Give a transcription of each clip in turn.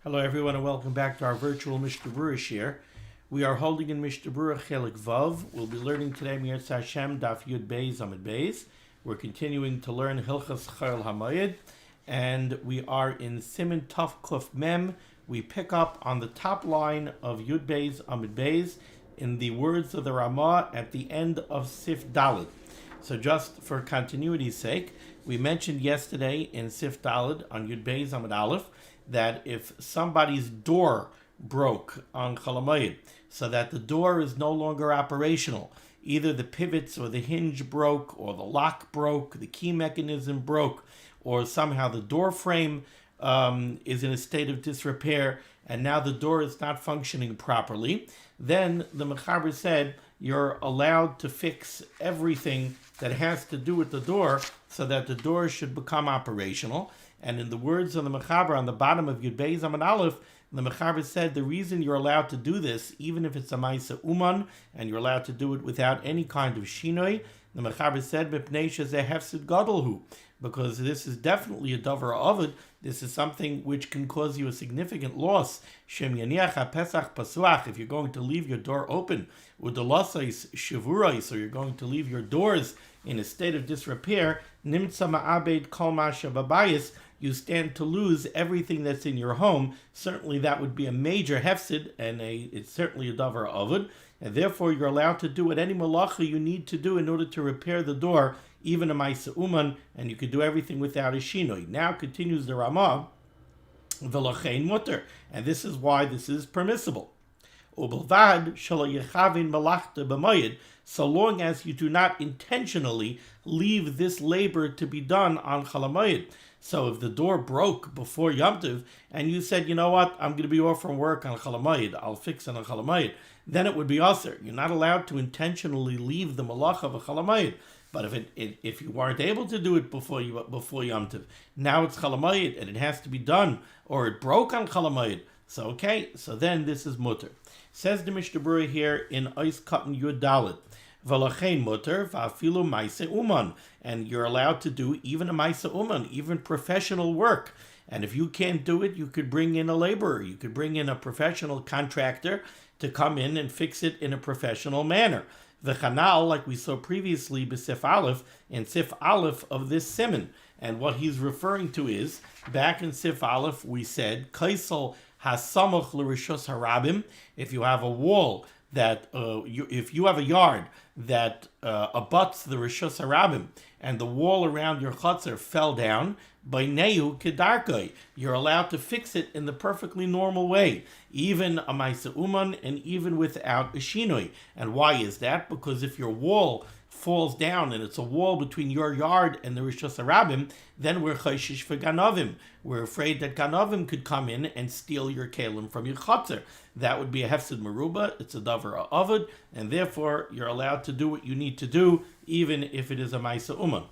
Hello everyone and welcome back to our virtual Mishnah Berurah shiur. We are holding in Mishnah Berurah Chelik Vav. We'll be learning today Mirz Hashem Daf Yud Beis Amud Beis. We're continuing to learn Hilchas Chol HaMoed, and we are in Siman Taf Kuf Mem. We pick up on the top line of Yud Beis Amud Beis in the words of the Ramah at the end of Sif Daled. So just for continuity's sake, we mentioned yesterday in Sif Daled on Yud Beis Amud Aleph that if somebody's door broke on Chol HaMoed, so that the door is no longer operational, either the pivots or the hinge broke, or the lock broke, the key mechanism broke, or somehow the door frame is in a state of disrepair, and now the door is not functioning properly, then the Mechaber said you're allowed to fix everything that has to do with the door so that the door should become operational. And in the words of the Mechaber on the bottom of Yud Beis Amud Aleph, the Mechaber said the reason you're allowed to do this, even if it's a Maisa Uman, and you're allowed to do it without any kind of shinoi, the Mechaber said, Mipnei shezeh hefsid gadol hu, because this is definitely a davar ovid. This is something which can cause you a significant loss. Shem yaniach ha-pesach pasuach, if you're going to leave your door open, udalasais shivurais, or you're going to leave your doors in a state of disrepair, nimtza ma'abed kol masha babayis, you stand to lose everything that's in your home. Certainly that would be a major hefsid, and it's certainly a davar ovid, and therefore you're allowed to do any melachah you need to do in order to repair the door, even a Maisa Uman, and you could do everything without a shinoi. Now continues the Ramah, v'lachein mutter, and this is why this is permissible. Ubelvad shelo yechavin melachah b'moed, so long as you do not intentionally leave this labor to be done on Chol HaMoed. So if the door broke before Yom Tov, and you said, you know what, I'm going to be off from work on Chol HaMoed, I'll fix it on Chol HaMoed, then it would be aser. You're not allowed to intentionally leave the melachah of a Chol HaMoed. But if you weren't able to do it before Yom Tov, now it's Chol HaMoed and it has to be done, or it broke on Chol HaMoed, so okay, so then this is mutter. Says the Mishnah Berurah here in Ois Katan Yud Dalet, V'lachein mutter v'afilu Maisa Uman, and you're allowed to do even a Maisa Uman, even professional work. And if you can't do it, you could bring in a laborer, you could bring in a professional contractor to come in and fix it in a professional manner. The Chanal, like we saw previously, B'Sif Aleph, in Sif Aleph of this Siman. And what he's referring to is, back in Sif Aleph, we said, Kaisel hasamach l'rishos harabim, if you have a wall that, if you have a yard that abuts the rishos harabim, and the wall around your chutzner fell down, by neu kedarkoi, you're allowed to fix it in the perfectly normal way, even a Maisa Uman and even without a shinoi. And why is that? Because if your wall falls down and it's a wall between your yard and the Rishos HaRabim, then we're chayshish for ganovim. We're afraid that ganovim could come in and steal your kelim from your chutzner. That would be a hefsid meruba, it's a davar ovid, and therefore you're allowed to do what you need to do, even if it is a Maisa Uman.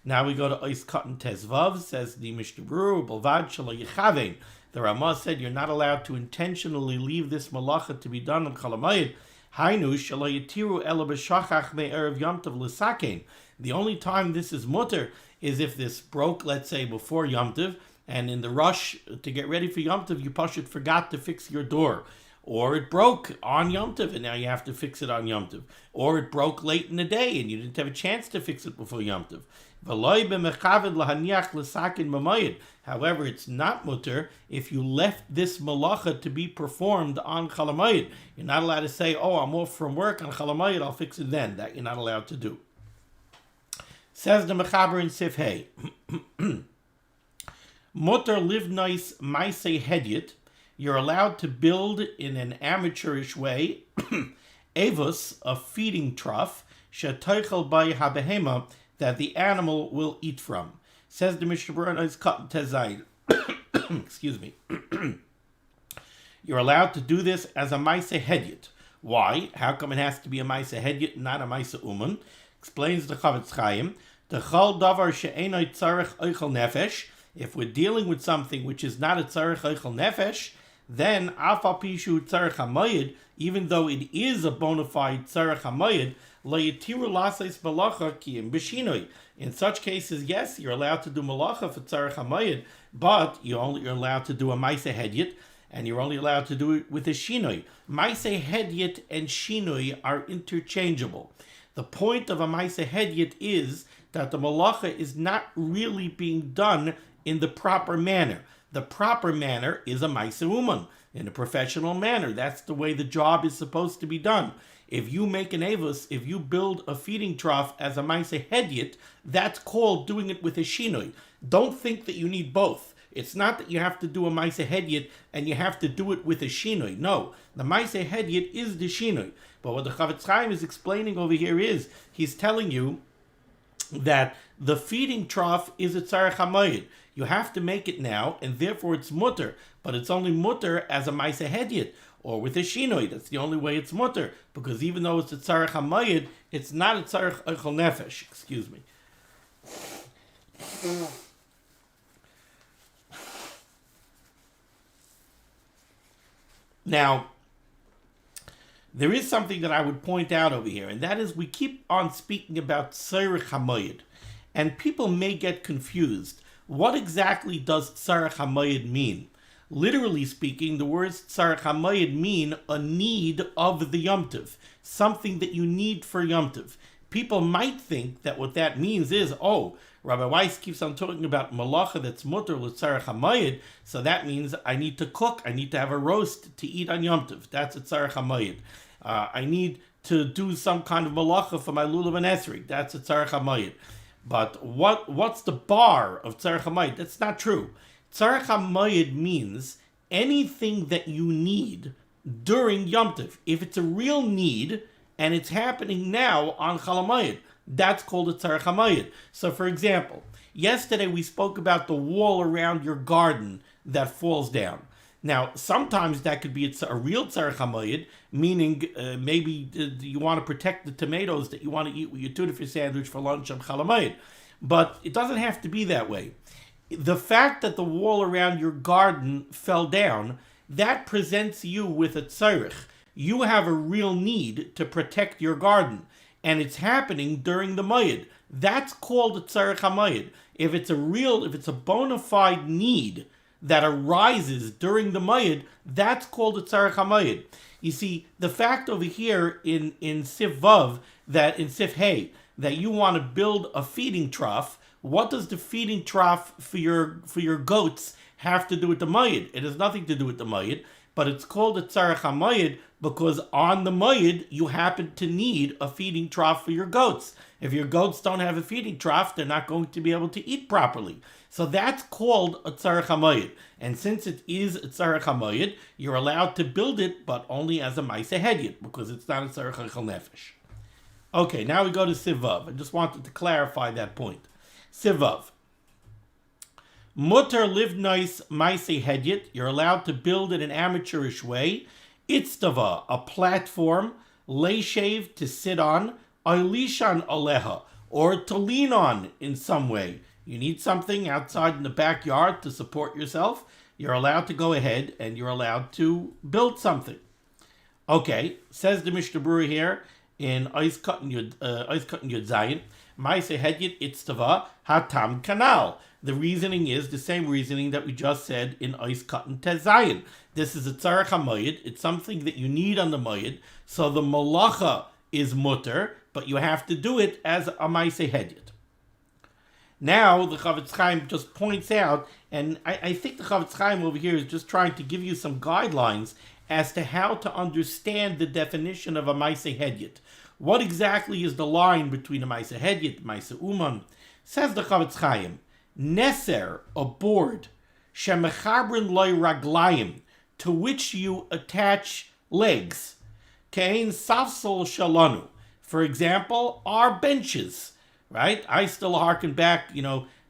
Now we go to Ois Katan Tezvav, says the Mishnah Berurah, Balvad shelo yechavein. The Ramah said you're not allowed to intentionally leave this melachah to be done on Chol HaMoed. Hainu shelo yitiru ela b'shachach me'erev Yom Tov l'sakein. The only time this is mutter is if this broke, let's say, before Yom Tov, and in the rush to get ready for Yom Tov, you pashut forgot to fix your door. Or it broke on Yom Tov, and now you have to fix it on Yom Tov. Or it broke late in the day, and you didn't have a chance to fix it before Yom Tov. However, it's not mutter if you left this melachah to be performed on Chol HaMoed. You're not allowed to say, oh, I'm off from work on Chol HaMoed, I'll fix it then. That you're not allowed to do. Says the Mechaber in Sif Hey, mutter livnais maisei hedyet, you're allowed to build in an amateurish way avos, a feeding trough, shetoichel by habehema, that the animal will eat from. Says the Mishnah Berurah is cut tezayin. Excuse me. You're allowed to do this as a Maisa Hedyet. Why? How come it has to be a Maisa Hedyet, not a Maisa Uman? Explains the Chavetz Chaim. The Chol davar she'enoi tzorech ochel nefesh. If we're dealing with something which is not a tzorech ochel nefesh, then afal pishu tzorech HaMoed, even though it is a bona fide tzorech HaMoed, in such cases, yes, you're allowed to do melachah for tzorech HaMoed, but you're allowed to do a Maisa Hedyet, and you're only allowed to do it with a shinui. Maaseh hedyet and shinui are interchangeable. The point of a maaseh hedyet is that the melachah is not really being done in the proper manner. The proper manner is a maaseh uman, in a professional manner. That's the way the job is supposed to be done. If you make an avos, if you build a feeding trough as a maaseh hedyet, that's called doing it with a shinui. Don't think that you need both. It's not that you have to do a maaseh hedyet and you have to do it with a shinui. No, the maaseh hedyet is the shinui. But what the Chavetz Chaim is explaining over here is, he's telling you that the feeding trough is a tzorech HaMoed. You have to make it now, and therefore it's mutter. But it's only mutter as a maaseh hedyet, or with a shinoi. That's the only way it's mutter, because even though it's a tzorech HaMoed, it's not a tzorech ochel nefesh. Excuse me. Now, there is something that I would point out over here, and that is we keep on speaking about tzorech HaMoed, and people may get confused. What exactly does tzorech HaMoed mean? Literally speaking, the words tzorech HaMoed mean a need of the Yom Tov, something that you need for Yom Tov. People might think that what that means is, oh, Rabbi Weiss keeps on talking about melachah that's mutter l'tzorech HaMoed, so that means I need to cook, I need to have a roast to eat on Yom Tov. That's a tzorech HaMoed. I need to do some kind of melachah for my lulav and esrog. That's a tzorech HaMoed. But what's the bar of tzorech HaMoed? That's not true. Tzorech HaMoed means anything that you need during Yom Tov. If it's a real need and it's happening now on Chol HaMoed, that's called a tzorech HaMoed. So, for example, yesterday we spoke about the wall around your garden that falls down. Now, sometimes that could be a real tzorech HaMoed, meaning maybe you want to protect the tomatoes that you want to eat with your tuna fish sandwich for lunch on Chol HaMoed. But it doesn't have to be that way. The fact that the wall around your garden fell down, that presents you with a tzorech. You have a real need to protect your garden, and it's happening during the moed. That's called a tzorech HaMoed. If it's a bona fide need that arises during the moed, that's called a tzorech HaMoed. You see, the fact over here in Sif Vav, that in Sif Hey, that you want to build a feeding trough, what does the feeding trough for your goats have to do with the moed? It has nothing to do with the moed, but it's called a tzorech HaMoed because on the moed you happen to need a feeding trough for your goats. If your goats don't have a feeding trough, they're not going to be able to eat properly. So that's called a tzorech HaMoed. And since it is a tzorech HaMoed, you're allowed to build it, but only as a maaseh hedyet, because it's not a tzorech ochel nefesh. Okay, now we go to Sivav. I just wanted to clarify that point. Sivav. Mutter livnois maaseh hedyet. You're allowed to build it in an amateurish way. Itztava, a platform, leishev, to sit on, oilishan aleha, or to lean on in some way. You need something outside in the backyard to support yourself. You're allowed to go ahead and you're allowed to build something. Okay, says the Mishnah Berurah here in Ois Katan Yud Zayin, maaseh hedyet itztava hatam kanal. The reasoning is the same reasoning that we just said in Ois Katan Tezayin. This is a tzorech HaMoed. It's something that you need on the moed. So the melachah is mutter, but you have to do it as a maaseh hedyet. Now the Chavetz Chaim just points out, and I think the Chavetz Chaim over here is just trying to give you some guidelines as to how to understand the definition of a maaseh hedyet. What exactly is the line between a maaseh hedyet, maaseh uman? Says the Chavetz Chaim, neser, a board, shemechabrin loy raglayim, to which you attach legs, kein safsol shalanu. For example, our benches, right? I still harken back,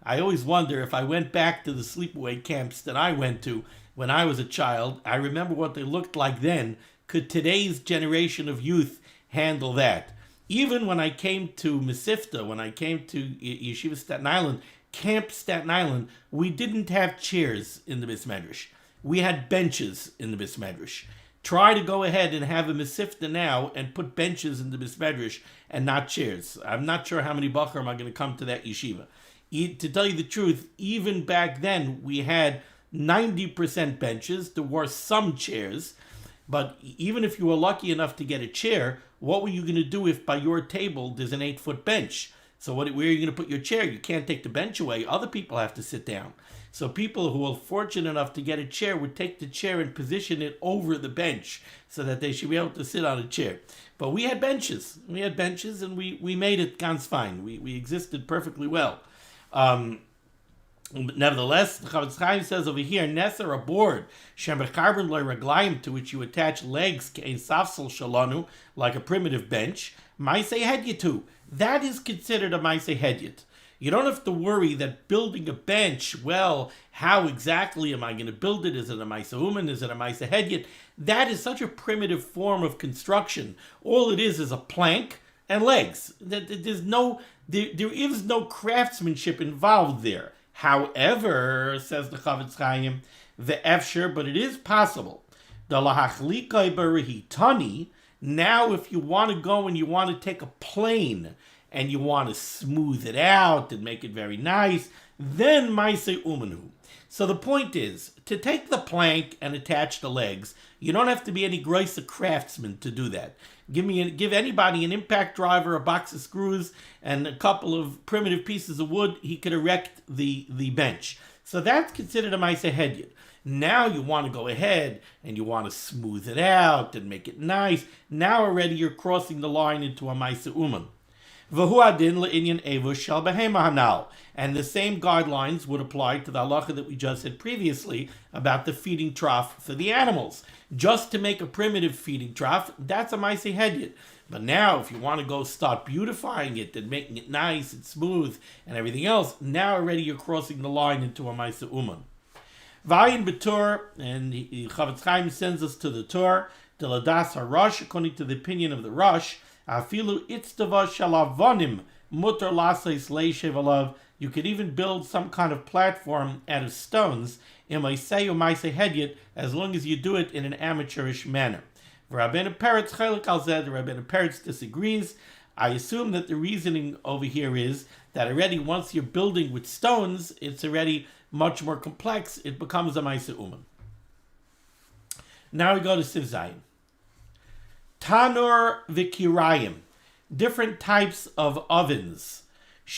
I always wonder if I went back to the sleepaway camps that I went to when I was a child, I remember what they looked like then. Could today's generation of youth handle that? Even when I came to Mesivta, when I came to Yeshiva Staten Island, Camp Staten Island, we didn't have chairs in the Beis Medrash. We had benches in the Beis Medrash. Try to go ahead and have a Mesivta now and put benches in the Beis Medrash and not chairs. I'm not sure how many Bacharim are going to come to that yeshiva. To tell you the truth, even back then we had 90% benches. There were some chairs. But even if you were lucky enough to get a chair, what were you going to do if by your table there's an 8-foot bench? So where are you going to put your chair? You can't take the bench away. Other people have to sit down. So people who are fortunate enough to get a chair would take the chair and position it over the bench so that they should be able to sit on a chair. But we had benches. And we made it ganz fine. We existed perfectly well. Nevertheless, the Chofetz Chaim says over here, Neser, a board, Shemecharben loy raglayim, to which you attach legs, kein safsel shalanu, like a primitive bench, Maaseh Hedyet. That is considered a Maaseh Hedyet. You don't have to worry that building a bench, well, how exactly am I going to build it? Is it a Maaseh Uman? Is it a Maaseh Hedyet? That is such a primitive form of construction. All it is a plank and legs. There is no craftsmanship involved there. However, says the Chofetz Chaim, the efshir, but it is possible. The lahachlikai berihitani. Now, if you want to go and you want to take a plane and you want to smooth it out and make it very nice, then maaseh umanu. So the point is, to take the plank and attach the legs, you don't have to be any groiser craftsman to do that. Give anybody an impact driver, a box of screws, and a couple of primitive pieces of wood, he could erect the bench. So that's considered a Maaseh Hedyet. Now you want to go ahead and you want to smooth it out and make it nice. Now already you're crossing the line into a Maaseh Uman. And the same guidelines would apply to the halacha that we just said previously about the feeding trough for the animals. Just to make a primitive feeding trough, that's a Maaseh Hedyet. But now, if you want to go start beautifying it and making it nice and smooth and everything else, now already you're crossing the line into a Maaseh Uman. Vayin b'Torah, and Chofetz Chaim sends us to the Torah, the Ladas HaRosh, according to the opinion of the Rosh, Afilu itztava shalavonim mutar lasais leishev alav. You could even build some kind of platform out of stones, imaiseu Maaseh Hedyet, as long as you do it in an amateurish manner. Rabbeinu Peretz chelik al zeh, the Rabbeinu Peretz disagrees. I assume that the reasoning over here is that already once you're building with stones, it's already much more complex. It becomes a Maaseh Uman. Now we go to Siv Zayin. Tanur v'kirayim, different types of ovens.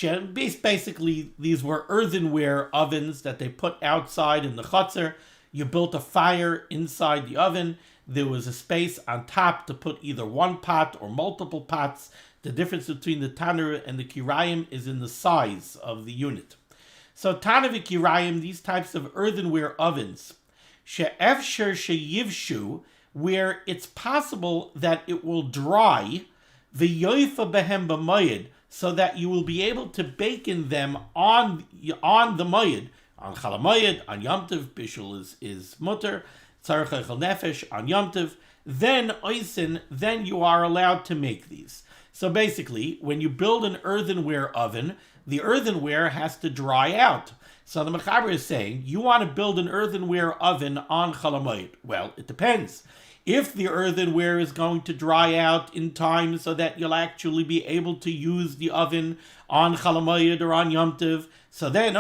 Basically, these were earthenware ovens that they put outside in the chutzner. You built a fire inside the oven. There was a space on top to put either one pot or multiple pots. The difference between the tanur and the kirayim is in the size of the unit. So tanur v'kirayim, these types of earthenware ovens, she'efsher she'yivshu, where it's possible that it will dry, v'yoifa behem b'moed, so that you will be able to bake in them on the moed, on Chol HaMoed, on Yom Tov, bishul is mutter, tzorech ochel nefesh, on Yom Tov, then you are allowed to make these. So basically, when you build an earthenware oven, the earthenware has to dry out. So the Mechaber is saying, you want to build an earthenware oven on Chol HaMoed. Well, it depends. If the earthenware is going to dry out in time so that you'll actually be able to use the oven on Chol HaMoed or on Yom Tov, so then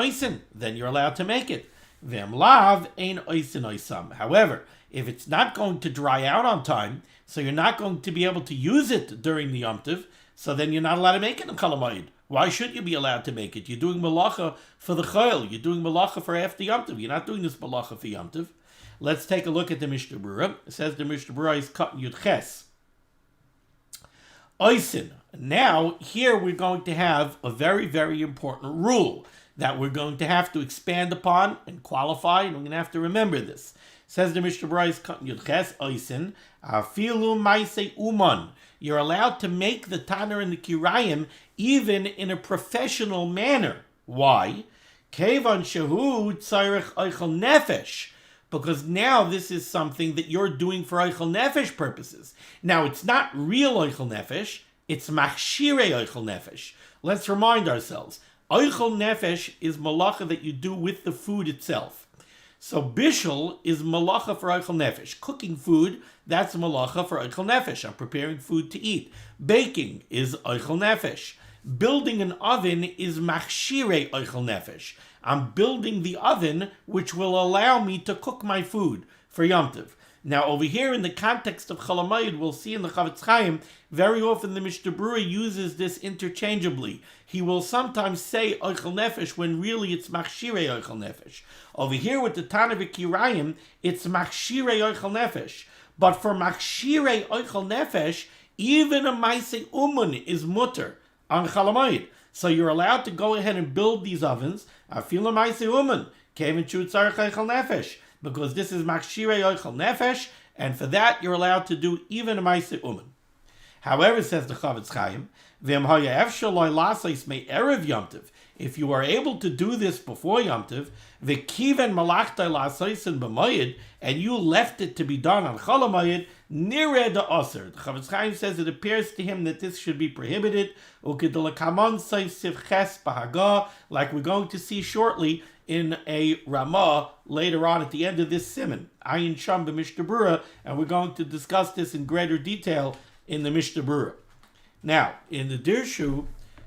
you're allowed to make it. V'em lav ein oisam. However, if it's not going to dry out on time, so you're not going to be able to use it during the Yom Tov, so then you're not allowed to make it in Chol HaMoed. Why should you be allowed to make it? You're doing melachah for the chol. You're doing melachah for after Yom Tov. You're not doing this melachah for Yom Tov. Let's take a look at the Mishnah Berurah. It says the Mishnah Berurah is cut Yud Ches. Oisin. Now, here we're going to have a very, very important rule that we're going to have to expand upon and qualify, and we're going to have to remember this. It says the Mishnah Berurah is cut Yud Ches. Oisin. Afilu Maaseh Uman. You're allowed to make the tanur and the kirayim even in a professional manner. Why? Kevan shehu tzorech ochel nefesh. Because now this is something that you're doing for ochel nefesh purposes. Now, it's not real ochel nefesh, it's machshirei ochel nefesh. Let's remind ourselves, ochel nefesh is melachah that you do with the food itself. So bishul is melachah for ochel nefesh. Cooking food, that's melachah for ochel nefesh. I'm preparing food to eat. Baking is ochel nefesh. building an oven is machshirei ochel nefesh. I'm building the oven which will allow me to cook my food for Yom Tov. Now, over here in the context of Chol HaMoed, we'll see in the Chavetz Chaim, very often the Mishnah Berurah uses this interchangeably. He will sometimes say ochel nefesh when really it's machshirei ochel nefesh. Over here with the Tana v'Kirayim, it's machshirei ochel nefesh. But for machshirei ochel nefesh, even a maaseh umun is mutter on Chol HaMoed. So you're allowed to go ahead and build these ovens. Afil a maaseh umun, kevin shu tzorech ochel nefesh. Because this is machshirei ochel nefesh, and for that you're allowed to do even a maaseh umun. However, says the Chavetz Chaim, v'em haya efshar lo lasos me'erev Yom Tov, if you are able to do this before Yom Tov, v'kiven malachta lasosin b'moed, and you left it to be done on Chol HaMoed, nireh da'aser. The Chavetz Chaim says it appears to him that this should be prohibited, u'kedelakamon soif siv ches b'haga, like we're going to see shortly in a Ramah later on at the end of this Siman, Ayin Sham b'Mishnah Berurah, and we're going to discuss this in greater detail in the Mishnah Berurah. Now, in the Dirshu,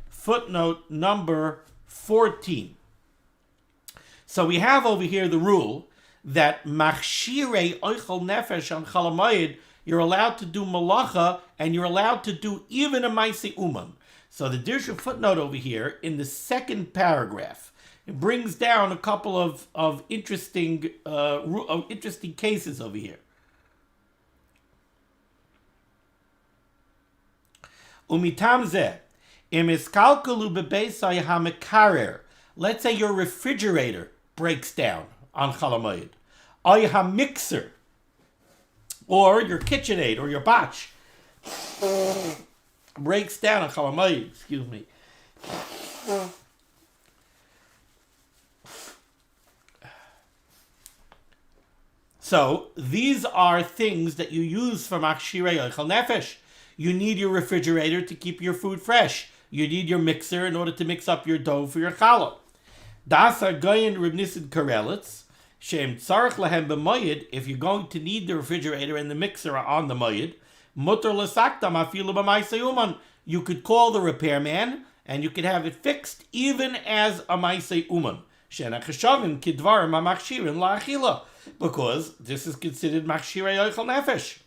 footnote number 14. So we have over here the rule that machshirei ochel nefesh on Chol HaMoed, you're allowed to do melachah, and you're allowed to do even a maaseh uman. So the Dirshu footnote over here, in the second paragraph, it brings down a couple of interesting cases over here. Umitam zeh, im iskalkalu bebeisai hamekarer. Let's say your refrigerator breaks down on Chol HaMoed. Ay hamixer, or your KitchenAid or your batch breaks down on Chol HaMoed. Excuse me. So these are things that you use for machshirei ochel nefesh. You need your refrigerator to keep your food fresh. You need your mixer in order to mix up your dough for your challah. Das Argoyin Reb Nissen Karelitz, Shem tzorech lahem b'moed, if you're going to need the refrigerator and the mixer on the moed, mutter l'saktam afilu b'maaseh uman. You could call the repairman and you could have it fixed even as a maaseh uman. Shena cheshavim kidvarim machshirin la'achila, because this is considered machshirei ochel nefesh.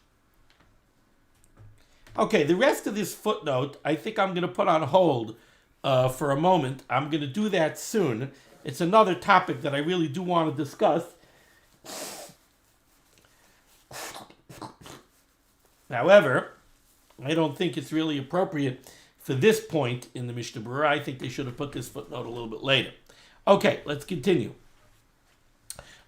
Okay, the rest of this footnote, I think I'm going to put on hold for a moment. I'm going to do that soon. It's another topic that I really do want to discuss. However, I don't think it's really appropriate for this point in the Mishnah Berurah. I think they should have put this footnote a little bit later. Okay, let's continue.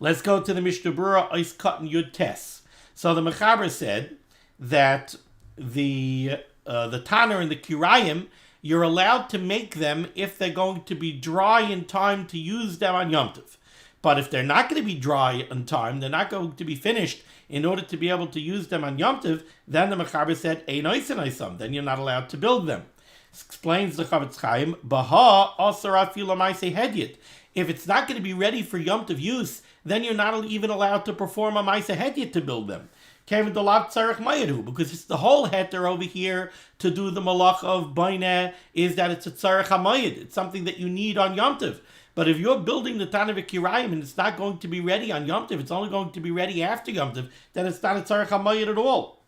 Let's go to the Mishnah Berurah Ois Katan Yud Tes. So the Mechaber said that the Tanner and the Kirayim, you're allowed to make them if they're going to be dry in time to use them on Yom Tov. But if they're not going to be dry in time, they're not going to be finished in order to be able to use them on Yom Tov, then the Mechaber said, Ein oisen oisam, then you're not allowed to build them. Explains the Chavetz Chaim, Baha asar afilu maaseh hedyet. If it's not going to be ready for Yom Tov use, then you're not even allowed to perform a maaseh hedyet to build them. Because it's the whole heter over here to do the melachah of baineh is that it's a tzorech HaMoed. It's something that you need on Yom Tov. But if you're building the Tana v'Kirayim and it's not going to be ready on Yom Tov, it's only going to be ready after Yom Tov, then it's not a tzorech HaMoed at all.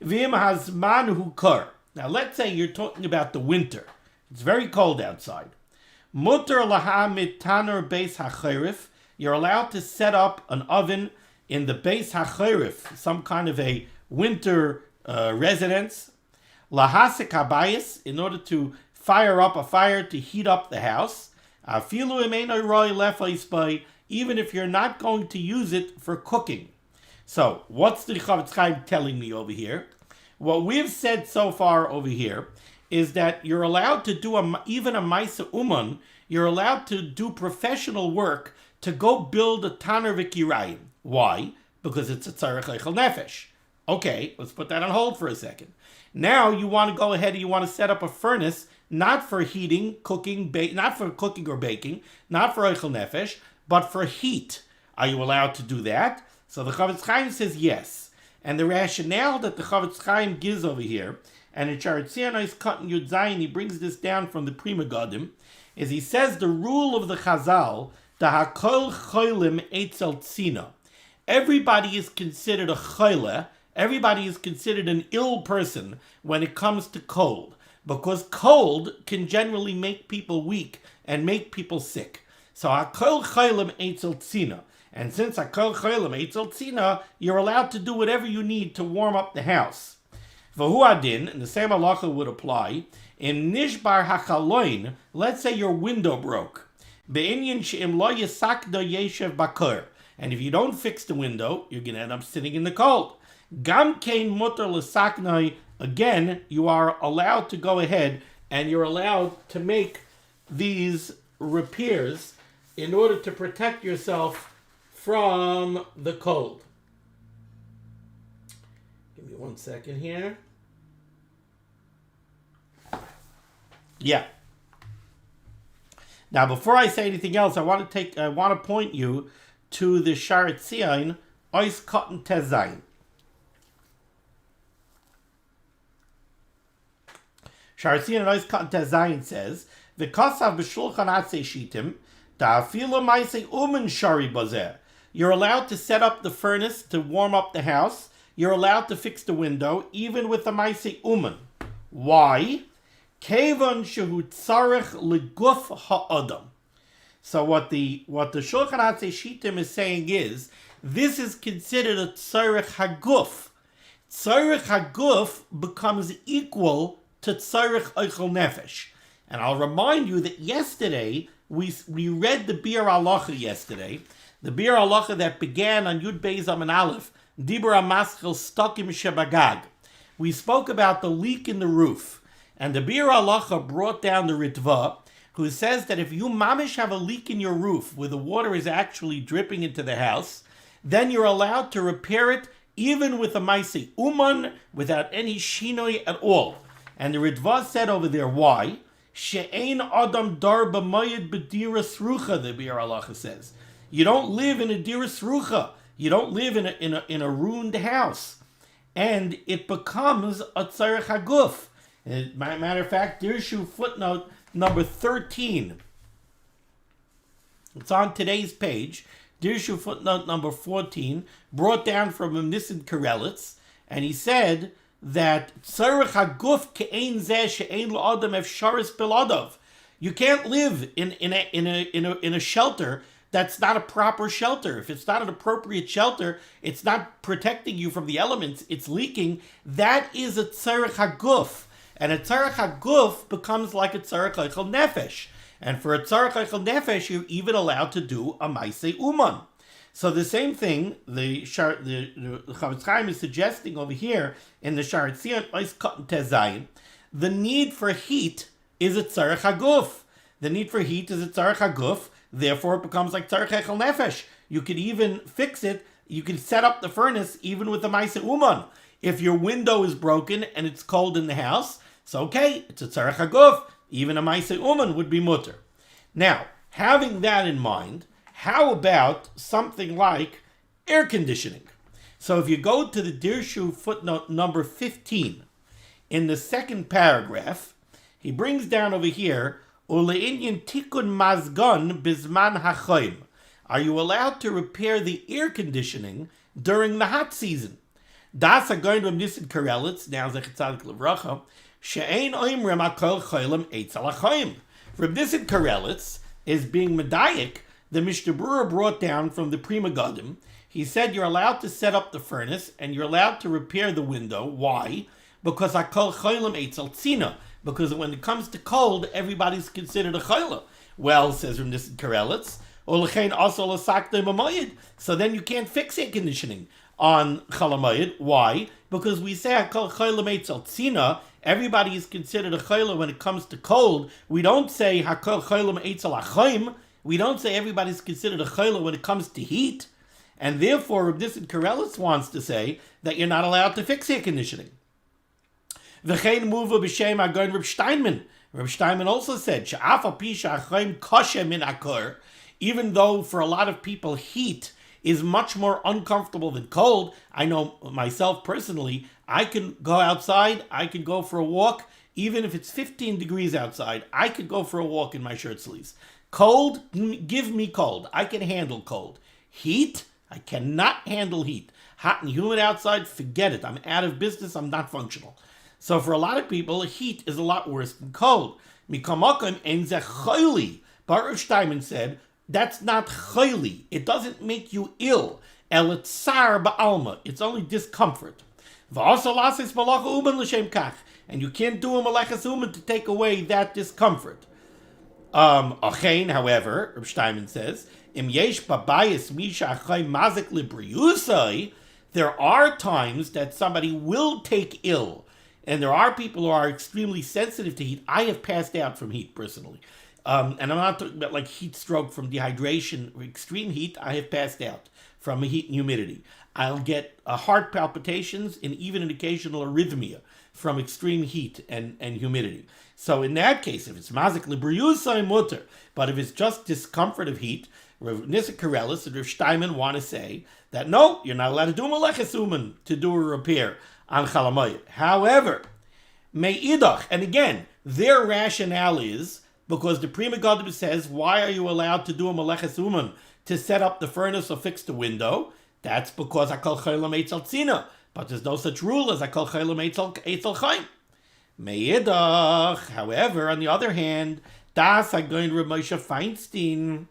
V'im hazman hu kar. Now let's say you're talking about the winter. It's very cold outside. Mutter laha mit tanur beis hachorif. You're allowed to set up an oven in the Beis HaChorif, some kind of a winter residence, lahasik habayis, in order to fire up a fire to heat up the house, afilu imeino roi lefa, even if you're not going to use it for cooking. So, what's the Chavetz Chaim telling me over here? What we've said so far over here is that you're allowed to do even a maaseh uman, you're allowed to do professional work to go build a Tanner v'Kirayim. Why? Because it's a tzorech ochel nefesh. Okay, let's put that on hold for a second. Now you want to go ahead and you want to set up a furnace, not for heating, cooking, not for cooking or baking, not for ochel nefesh, but for heat. Are you allowed to do that? So the Chavetz Chaim says yes. And the rationale that the Chavetz Chaim gives over here and in Sharetzianais Cotton Yud Zayin, he brings this down from the Prima Godim, is he says the rule of the Chazal, the Hakol Cholim Eitzel Tzina. Everybody is considered a choile, everybody is considered an ill person when it comes to cold, because cold can generally make people weak and make people sick. So Hakol Cholim Eitzel Tzina. And since Hakol Cholim Eitzel Tzina, you're allowed to do whatever you need to warm up the house. V'hu adin, and the same halacha would apply, in Nishbar HaChaloin, let's say your window broke. Be'inyan she'im lo yisakda yeshev bakor. And if you don't fix the window, you're going to end up sitting in the cold. Gam kein mutter l'saknai, again, you are allowed to go ahead and you're allowed to make these repairs in order to protect yourself from the cold. Give me 1 second here. Yeah. Now, before I say anything else, I want to point you to the Sharetzian Ois Cotton Tezayin. Sharetzian Ois Cotton Tezayin says, "V'kasav b'shulchan atzei shitim, da'afilo ma'aseh umen shari bazeh." You're allowed to set up the furnace to warm up the house. You're allowed to fix the window, even with the ma'aseh umen. Why? Kevan shehu tzorech leguf ha'adam. So what the Shulchan Aruch Shittim is saying is, this is considered a tzorech haguf. Tzorech haguf becomes equal to tzorech ochel nefesh. And I'll remind you that yesterday, we read the biur halacha yesterday, the biur halacha that began on Yud Beis Amud Aleph, Dibur HaMaschil Stokim Shebagag. We spoke about the leak in the roof. And the biur halacha brought down the Ritva, who says that if you mamish have a leak in your roof where the water is actually dripping into the house, then you're allowed to repair it even with a ma'aseh uman, without any shinoi at all. And the Ritva said over there, why? She'ein adam dar b'mayed b'diras rucha, the biur halacha says. You don't live in a diras rucha. You don't live in a ruined house. And it becomes a tzorech haguf. Matter of fact, Dirshu footnote number 13. It's on today's page. Dirshu footnote number 14, brought down from a Nissen Karelitz, and he said that tzorech haguf ke'ein zeh she'ein la'adam efsharis biladov. You can't live in a shelter that's not a proper shelter. If it's not an appropriate shelter, it's not protecting you from the elements, it's leaking. That is a tzorech haguf. And a tzorech haguf becomes like a tzorech ochel nefesh. And for a tzorech ochel nefesh, you're even allowed to do a ma'aseh uman. So the same thing, the Chavetz Chaim is suggesting over here in the Sharetzian Ois Cotton Tezayin, the need for heat is a tzorech haguf. The need for heat is a tzorech haguf, therefore it becomes like tzorech ochel nefesh. You could even fix it, you can set up the furnace even with a ma'aseh uman. If your window is broken and it's cold in the house, it's okay, it's a tzorech haguf. Even a ma'aseh uman would be mutter. Now, having that in mind, how about something like air conditioning? So if you go to the Dirshu footnote number 15, in the second paragraph, he brings down over here, Ule'inyan tikun mazgon bizman hachoim. Are you allowed to repair the air conditioning during the hot season? Das going to Nissen Karelitz, now Zechet Tzadik Levracha, she'ein oimrem hakol cholim eitzel hachoim. From Nissen Karelitz is being medayik. The Mishnah Berurah brought down from the Prima Godim. He said you're allowed to set up the furnace and you're allowed to repair the window. Why? Because hakol cholim eitzel tzina. Because when it comes to cold, everybody's considered a choila. Well, says from Nissen Karelitz, so then you can't fix air conditioning on Chol HaMoed. Why? Because we say hakol cholim eitzel tzina. Everybody is considered a choila when it comes to cold. We don't say hakol cholim eitzel hachoim. We don't say everybody's considered a choila when it comes to heat. And therefore, Reb Nissen Karelitz wants to say that you're not allowed to fix air conditioning. V'chein muva b'shem agon Reb Steinman. Reb Steinman also said, she'af al pi she'achoim kosher min akor, even though for a lot of people heat is much more uncomfortable than cold. I know myself personally, I can go outside, I can go for a walk, even if it's 15 degrees outside, I could go for a walk in my shirt sleeves. Cold, give me cold. I can handle cold. Heat, I cannot handle heat. Hot and humid outside, forget it. I'm out of business, I'm not functional. So for a lot of people, heat is a lot worse than cold. Mikamokim en ze choili. Baruch Steinman said, that's not choili. It doesn't make you ill. El tsar ba'alma. It's only discomfort. And you can't do a melachas uman to take away that discomfort. Achein, however, Reb Steinman says, Im yesh babayis misha achay mazik libriusai, there are times that somebody will take ill. And there are people who are extremely sensitive to heat. I have passed out from heat personally. And I'm not talking about like heat stroke from dehydration or extreme heat. I have passed out from heat and humidity. I'll get heart palpitations and even an occasional arrhythmia from extreme heat and humidity. So in that case, if it's mazik libriusai mutter, but if it's just discomfort of heat, Rav Nissa Karelis and Rav Steinman want to say that no, you're not allowed to do melachas uman to do a repair on Chol HaMoed. However, me'idach, and again, their rationale is because the Prima Gadim says, why are you allowed to do a melachas uman to set up the furnace or fix the window? That's because hakol chaylam eitzel tzina. But there's no such rule as hakol chaylam eitzel chaim. Me'idach, however, on the other hand, das hagoyin Reb Moshe Feinstein,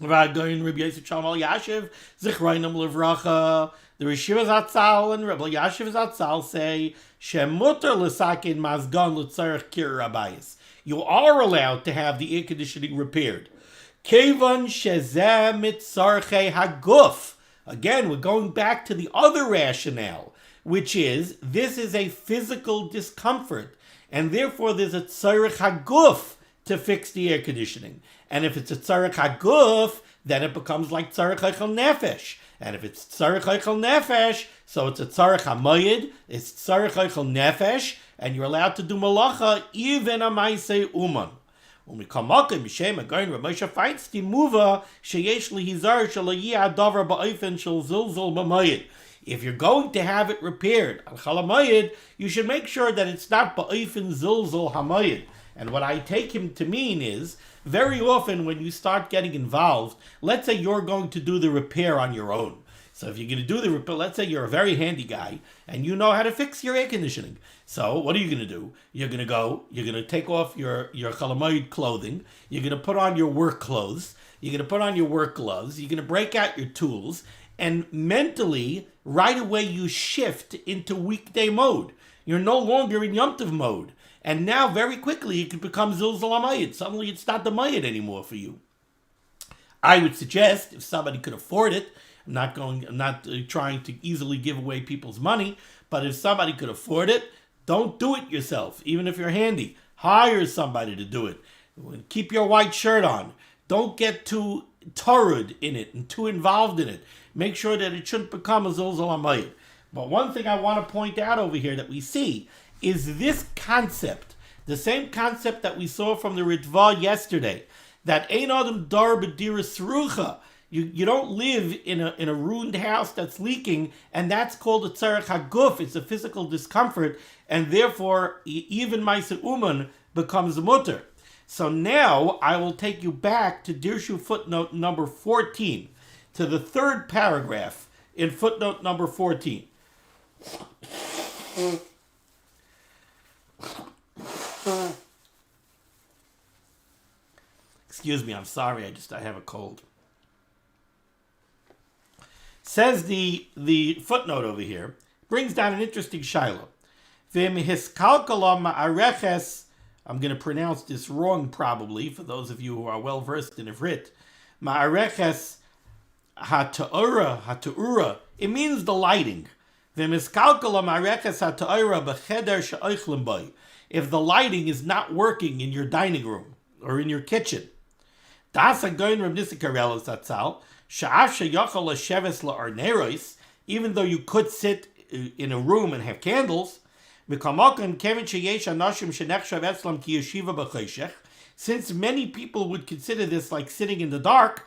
v'hagoyin Reb Yosef Shalom Yashiv, zichroinam levracha, the Rishiva Zatzal and Reb Yashiv Zatzal say, shemuter l'sakin mazgan l'tzorech kiur abayis. You are allowed to have the air conditioning repaired. Kevan shezeh mitzorchei haguf. Again, we're going back to the other rationale, which is this is a physical discomfort, and therefore there's a tzorech haguf to fix the air conditioning. And if it's a tzorech haguf, then it becomes like tzorech ochel nefesh. And if it's tzorech ochel nefesh, so it's a tzorech HaMoed, it's tzorech ochel nefesh, and you're allowed to do melachah even a ma'aseh uman. If you're going to have it repaired on Chol HaMoed, you should make sure that it's not ba'ofen zilzul hamoed. And what I take him to mean is, very often when you start getting involved, let's say you're going to do the repair on your own. So if you're going to do the repair, let's say you're a very handy guy and you know how to fix your air conditioning. So what are you going to do? You're going to take off your Chol HaMoed clothing. You're going to put on your work clothes. You're going to put on your work gloves. You're going to break out your tools. And mentally, right away, you shift into weekday mode. You're no longer in Yom Tov mode. And now, very quickly, it can become Zilzal HaMoed. Suddenly, it's not the Moed anymore for you. I would suggest, if somebody could afford it, I'm not trying to easily give away people's money, but if somebody could afford it, don't do it yourself, even if you're handy. Hire somebody to do it. Keep your white shirt on. Don't get too torrid in it and too involved in it. Make sure that it shouldn't become a Zilzal HaMoed. But one thing I want to point out over here that we see is this concept, the same concept that we saw from the Ritva yesterday, that Ein Adam Dar B'Diras Rucha. You don't live in a ruined house that's leaking, and that's called a tzorech haguf. It's a physical discomfort, and therefore even ma'aseh uman becomes a mutter. So now I will take you back to Dirshu footnote number 14, to the third paragraph in footnote number 14. Excuse me, I'm sorry, I have a cold. Says the footnote over here, brings down an interesting shaila. I'm going to pronounce this wrong probably, for those of you who are well versed in Ivrit. Ma'areches HaTorah, it means the lighting. If the lighting is not working in your dining room or in your kitchen. Even though you could sit in a room and have candles, since many people would consider this like sitting in the dark,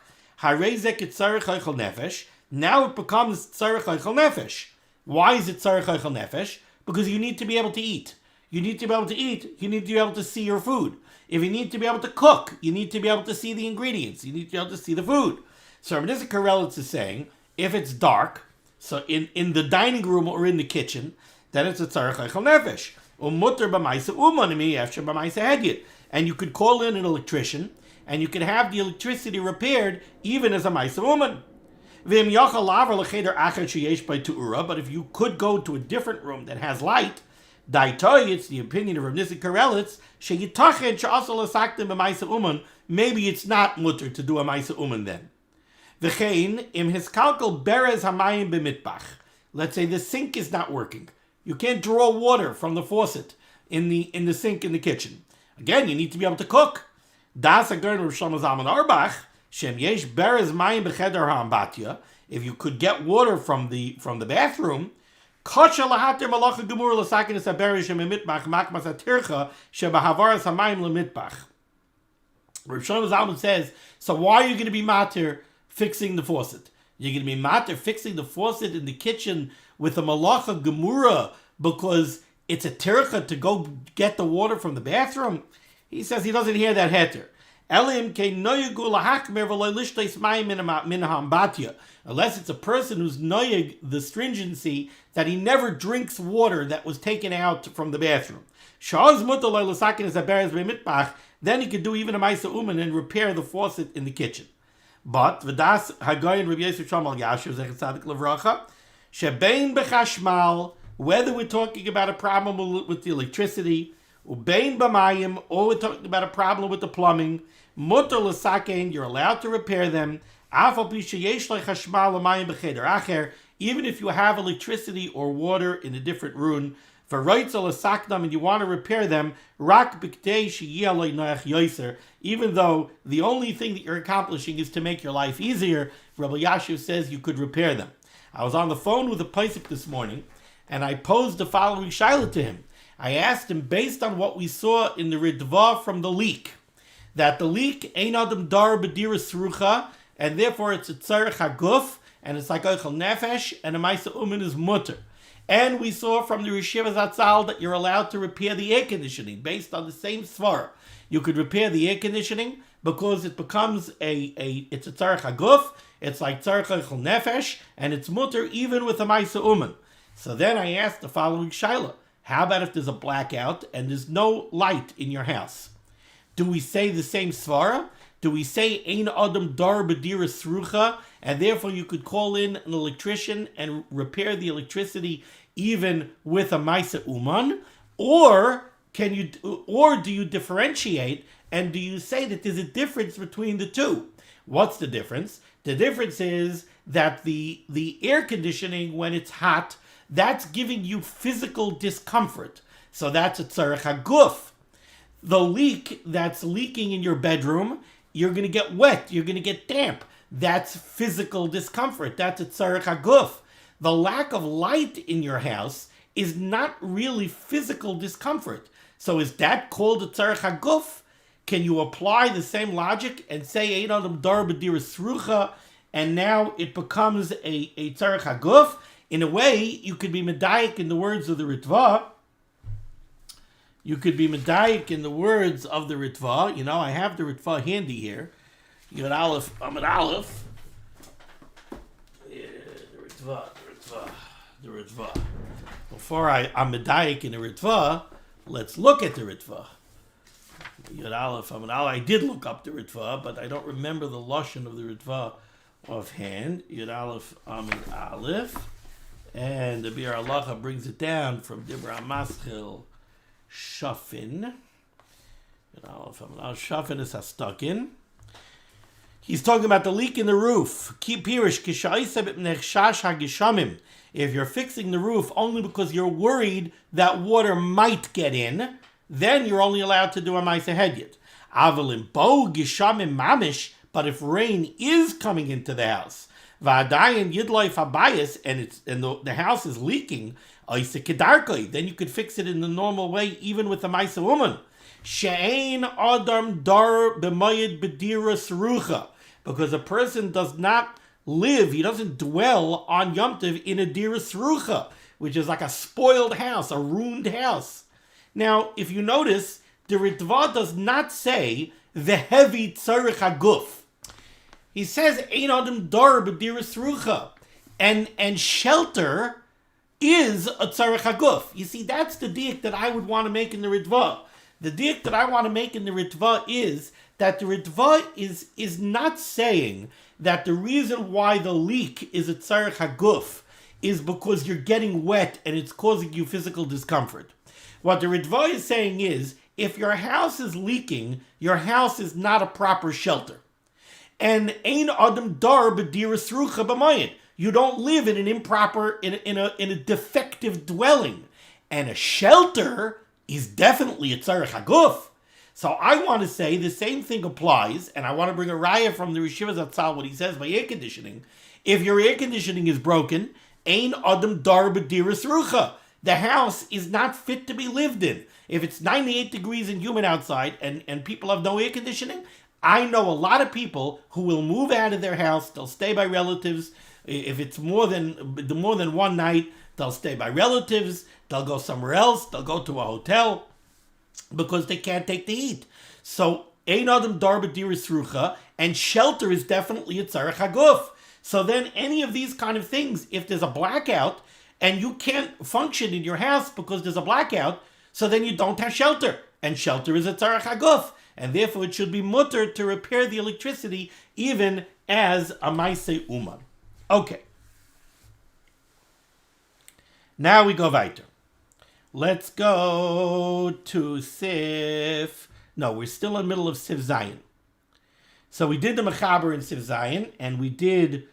now it becomes tzorech ochel nefesh. Why is it tzorech ochel nefesh? Because you need to be able to eat. You need to be able to eat. You need to be able to see your food. If you need to be able to cook, you need to be able to see the ingredients. You need to be able to see the food. So Rabbi Nissen Karelitz is saying, if it's dark, so in the dining room or in the kitchen, then it's a tzorech ochel nefesh. Umutter b'maisa umanimi after b'maisa hedyet. And you could call in an electrician, and you could have the electricity repaired even as a maisa uman. But if you could go to a different room that has light, it's the opinion of Rav Nissen Karelitz, maybe it's not mutter to do a maisa uman then. Let's say the sink is not working. You can't draw water from the faucet in the sink in the kitchen. Again, you need to be able to cook. If you could get water from the bathroom, Rav Shlomo Zalman says, so why are you going to be matir fixing the faucet? You're going to be matir fixing the faucet in the kitchen with a melachah gemura because it's a tircha to go get the water from the bathroom? He says he doesn't hear that heter. Unless it's a person who's noyeg the stringency that he never drinks water that was taken out from the bathroom. Then he could do even a maisa uman and repair the faucet in the kitchen. But v'das hagayin Rabbi Yosef Shamal Yasher Zechet Tzadik Levracha shebein b'chashmal, whether we're talking about a problem with the electricity, ubein b'mayim, or we're talking about a problem with the plumbing, mutar l'sakein, you're allowed to repair them. Even if you have electricity or water in a different room, and you want to repair them, even though the only thing that you're accomplishing is to make your life easier, Rabbi Yashiv says you could repair them. I was on the phone with a paisik this morning, and I posed the following shaila to him. I asked him, based on what we saw in the Ritva from the leak, that the leak ein adam dar b'dira srucha, and therefore it's a tzorech haguf, and it's like ochel nefesh, and a maisa umin is mutter. And we saw from the Rishiva Zatzal that you're allowed to repair the air conditioning based on the same svara. You could repair the air conditioning because it becomes it's a tzorech haguf, it's like tzorech ochel nefesh, and it's mutter even with a maisa umin. So then I asked the following shaila: how about if there's a blackout and there's no light in your house? Do we say the same svara? Do we say ein adam dar b'dira srucha, and therefore you could call in an electrician and repair the electricity even with a maisa uman? Or do you differentiate, and do you say that there's a difference between the two? What's the difference? The difference is that the air conditioning, when it's hot, that's giving you physical discomfort. So that's a tzorech haguf. The leak that's leaking in your bedroom, you're going to get wet, you're going to get damp. That's physical discomfort. That's a tzorech haguf. The lack of light in your house is not really physical discomfort. So is that called a tzorech haguf? Can you apply the same logic and say ein adam dar b'dira srucha, and now it becomes a tzorech haguf? In a way, you could be medayik in the words of the Ritva. You could be medayik in the words of the Ritva. You know, I have the Ritva handy here. Yud Aleph, Amud Aleph. Yeah, the Ritva. Before I'm medayik in the Ritva, let's look at the Ritva. Yud Aleph, Amud Aleph. I did look up the Ritva, but I don't remember the lashon of the Ritva offhand. Yud Aleph, Amud Aleph. And the Bir Halacha brings it down from Dibra Maschil Shafin. Shafin is Hastakin. He's talking about the leak in the roof. If you're fixing the roof only because you're worried that water might get in, then you're only allowed to do a Maisa Hedyet. Avalim bo gishamim mamish, but if rain is coming into the house, v'adayin yidloi fabayis, and the house is leaking, then you could fix it in the normal way, even with a Maisa woman. She'ein adam dar b'mayid b'dira serucha, because a person does not live, he doesn't dwell on Yom Tov in a Dirshu, which is like a spoiled house, a ruined house. Now, if you notice, the Ritva does not say the heavy tzorech haguf. He says ein adam dar b'Dirshu, and shelter is a tzorech haguf. You see, that's the diak that I would want to make in the Ritva. The diak that I want to make in the Ritva is that the Ritva is not saying that the reason why the leak is a tzorech haguf is because you're getting wet and it's causing you physical discomfort. What the Ritva is saying is, if your house is leaking, your house is not a proper shelter. And ein adam dar b'Dirshu b'mayit. You don't live in an improper, in a defective dwelling. And a shelter is definitely a tzorech haguf. So I want to say the same thing applies, and I want to bring a raya from the Rishiva Zatzal, what he says by air conditioning. If your air conditioning is broken, ein adam dar b'Dirshu. The house is not fit to be lived in. If it's 98 degrees and humid outside and people have no air conditioning, I know a lot of people who will move out of their house. They'll stay by relatives. If it's more than one night, they'll stay by relatives. They'll go somewhere else. They'll go to a hotel because they can't take the heat. So, ein adam dar b'Dirshu, and shelter is definitely a tzorech haguf. So then any of these kind of things, if there's a blackout and you can't function in your house because there's a blackout, so then you don't have shelter. And shelter is a tzorech haguf. And therefore it should be mutter to repair the electricity even as a maaseh uman. Okay. Now we go weiter. Let's go to Sif. No, we're still in the middle of Sif Zayin. So we did the mechaber in Sif Zayin, and we did,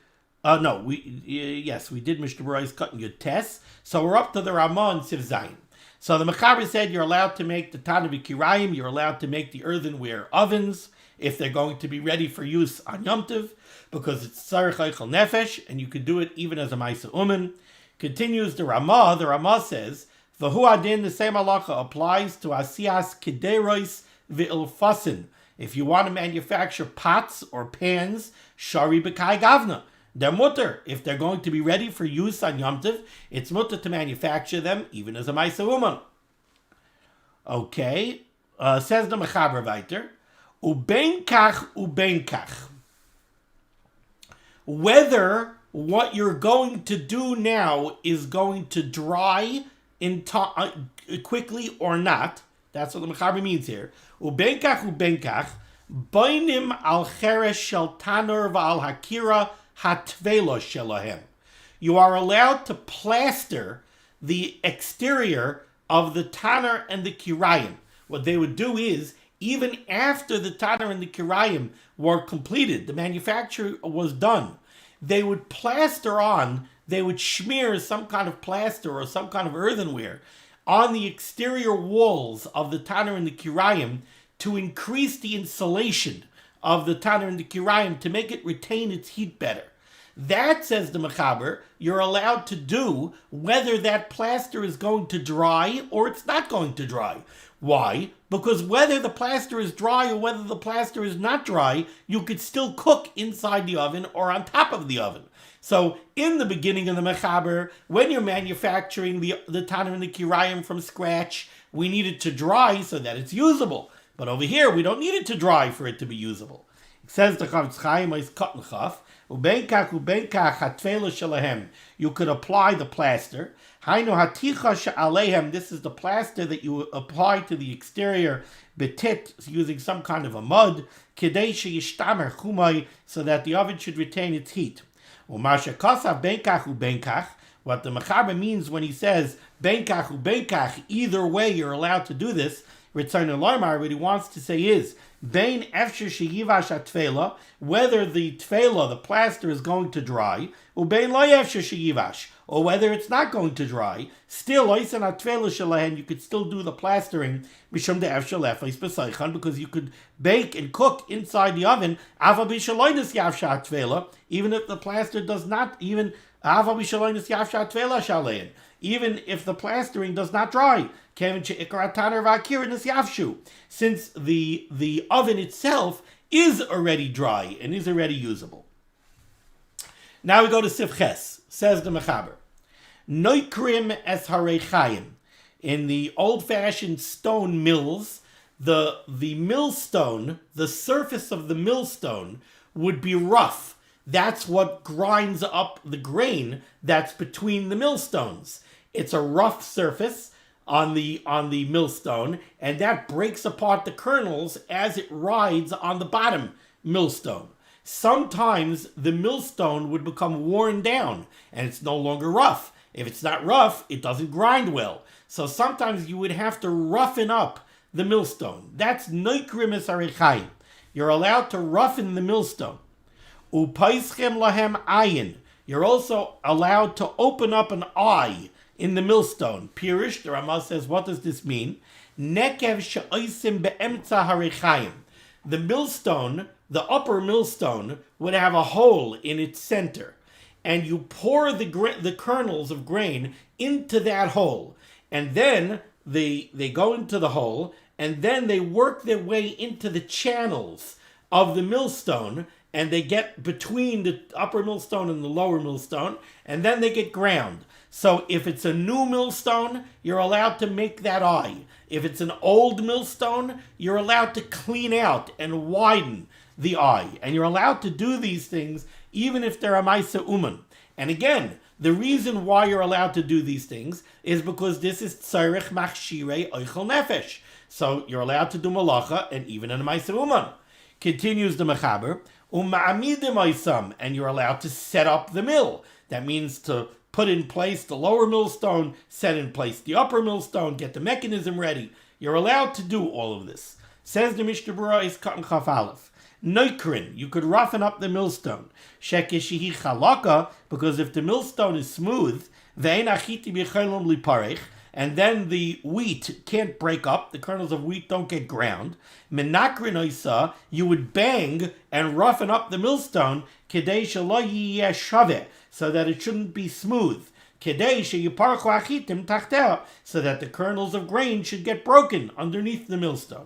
we did Mishnah Berurah's cutting your test. So we're up to the Ramah in Sif Zayin. So the mechaber said you're allowed to make the tanav kirayim, you're allowed to make the earthenware ovens if they're going to be ready for use on Yom Tov, because it's tzorech ochel nefesh, and you could do it even as a maaseh uman. Continues the Ramah says, V'hu adin, the same halacha applies to asiyas kederos v'ilfasin. If you want to manufacture pots or pans, shari b'kai gavna. They're mutter. If they're going to be ready for use on Yom Tov, it's mutter to manufacture them even as a maaseh uman. Okay, says the mechaber weiter, ubein kach. Whether what you're going to do now is going to dry quickly or not, that's what the mechaber means here. Ubein kach, bainim al cheresh shel tanur v'al hakira hatvela shelahem. You are allowed to plaster the exterior of the tanur and the kirayim. What they would do is, even after the tanur and the kirayim were completed, the manufacture was done, they would plaster on, they would smear some kind of plaster or some kind of earthenware on the exterior walls of the tanur and the kirayim to increase the insulation of the tanur and the kirayim to make it retain its heat better. That, says the mechaber, you're allowed to do whether that plaster is going to dry or it's not going to dry. Why? Because whether the plaster is dry or whether the plaster is not dry, you could still cook inside the oven or on top of the oven. So in the beginning of the mechaber, when you're manufacturing the tanur and the kirayim from scratch, we need it to dry so that it's usable. But over here, we don't need it to dry for it to be usable. It says the Chavetz Chaim is cut in chaf. You could apply the plaster. This is the plaster that you apply to the exterior betit, using some kind of a mud, so that the oven should retain its heat. What the mechaber means when he says either way you're allowed to do this, Return to Lomar, what he wants to say is Bein efsher sheyivash atvela, whether the tvela, the plaster, is going to dry, ubein lo efsher sheyivash, or whether it's not going to dry. Still, oisen atvela shalahen, you could still do the plastering mishum de efsher lefeis b'saychan, because you could bake and cook inside the oven. Ava b'shaloinus yavsha atvela, even if the plaster does not, even ava b'shaloinus yavsha atvela shalahen, even if the plastering does not dry. Since the oven itself is already dry and is already usable. Now we go to Sifches. Says the Mechaber. Noikrim es harechayim. In the old-fashioned stone mills, the millstone, the surface of the millstone would be rough. That's what grinds up the grain that's between the millstones. It's a rough surface on the millstone, and that breaks apart the kernels as it rides on the bottom millstone. Sometimes the millstone would become worn down, and it's no longer rough. If it's not rough, it doesn't grind well. So sometimes you would have to roughen up the millstone. That's noikrim es harechayim. You're allowed to roughen the millstone. Upaischem lahem ayin. You're also allowed to open up an eye in the millstone. Pirish, the Ramah says, what does this mean? Nekev she'oisim be'emtza harechayim. The millstone, the upper millstone, would have a hole in its center. And you pour the kernels of grain into that hole. And then they go into the hole, and then they work their way into the channels of the millstone, and they get between the upper millstone and the lower millstone, and then they get ground. So if it's a new millstone, you're allowed to make that eye. If it's an old millstone, you're allowed to clean out and widen the eye. And you're allowed to do these things even if they're a Maisa Uman. And again, the reason why you're allowed to do these things is because this is tzorech machshirei ochel nefesh. So you're allowed to do melachah and even in a Maisa Uman. Continues the Mechaber, uma'amidim oisam, and you're allowed to set up the mill. That means to put in place the lower millstone, set in place the upper millstone, get the mechanism ready. You're allowed to do all of this. Says the Mishnah Berurah is Katan Chaf Aleph. Noikrin, you could roughen up the millstone. Shekeshihi chalaka, because if the millstone is smooth, ve'en achiti b'cholom liparech, and then the wheat can't break up, the kernels of wheat don't get ground. Menakrin oisa, you would bang and roughen up the millstone, kedei shelo yiyeh shaveh, so that it shouldn't be smooth. Kedei sheyiparchu achitim tachteh, so that the kernels of grain should get broken underneath the millstone.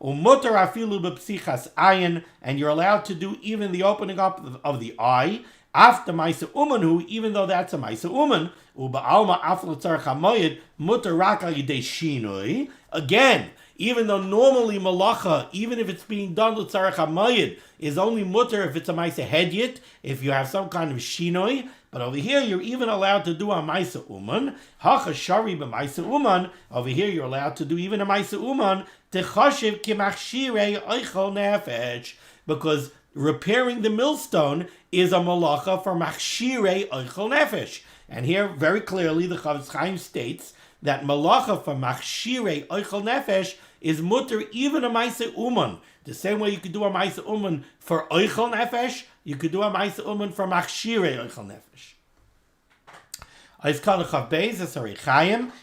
Umutar afilu b'psichas ayin, and you're allowed to do even the opening up of the eye after Maisa Umanhu, even though that's a Maisa Uman. Uba'alma after Chol HaMoed mutar rak al yidei shinui. Again, even though normally melachah, even if it's being done with tzorech HaMoed, is only mutar if it's a Maisa Hedyet, if you have some kind of shinui. But over here, you're even allowed to do a Maisa Uman. Hachashari b'Maisa Uman. Over here, you're allowed to do even a Maisa Uman. Techashiv ki machshirei ochel nefesh. Because repairing the millstone is a malacha for machshirei ochel nefesh. And here, very clearly, the Chavetz Chaim states that malacha for machshirei ochel nefesh is mutter even a Maisa Uman. The same way you could do a Maisa Uman for ochel nefesh, you could do a Maisa Uman for machshirei ochel nefesh.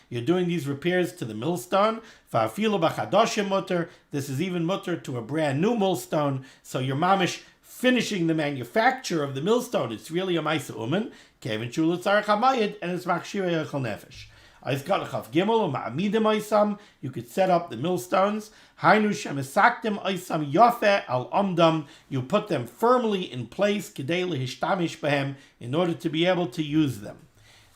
You're doing these repairs to the millstone. This is even mutter to a brand new millstone. So you're mamish finishing the manufacture of the millstone. It's really a Maisa Uman. And it's machshirei ochel nefesh. You could set up the millstones. You put them firmly in place in order to be able to use them.